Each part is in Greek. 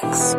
Mix.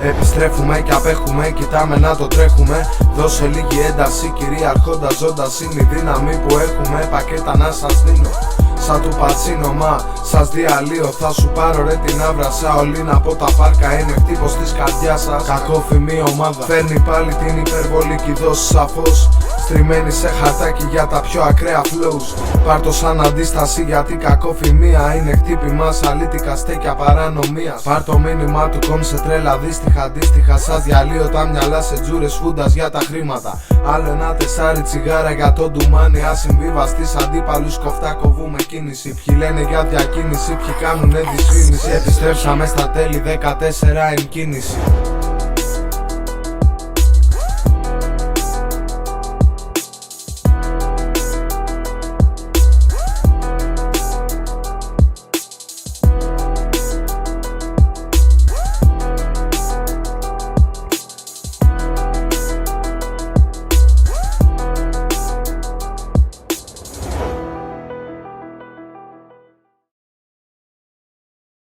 Επιστρέφουμε και απέχουμε, κοιτάμε να το τρέχουμε. Δώσε λίγη ένταση, κυριαρχώντας ζώντας είναι η δύναμη που έχουμε. Πακέτα να σας δίνω, σαν του Πατσίνο, μα σας διαλύω. Θα σου πάρω ρε την άβρασα, όλη από τα πάρκα είναι χτύπος της καρδιάς σας. Κακόφημη ομάδα, φέρνει πάλι την υπερβολική δόση σαφώς. Στριμμένη σε χαρτάκι για τα πιο ακραία flows. Πάρ' το σαν αντίσταση γιατί κακοφημία είναι χτύπημα αλήτικα στέκια παρανομίας. Πάρ' το μήνυμα του κομ σε τρέλα δύστιχα. Αντίστοιχα σας διαλύω τα μυαλά σε τζούρες φούντας για τα χρήματα. Άλλο ένα τεσάρι τσιγάρα για το ντουμάνι. Ασυμβίβαστης αντίπαλους κοφτά κοβούμε κίνηση. Ποιοι λένε για διακίνηση, ποιοι κάνουνε δυσφήμιση. Επιστρέψαμε στα τέλη 14 εν κίνηση.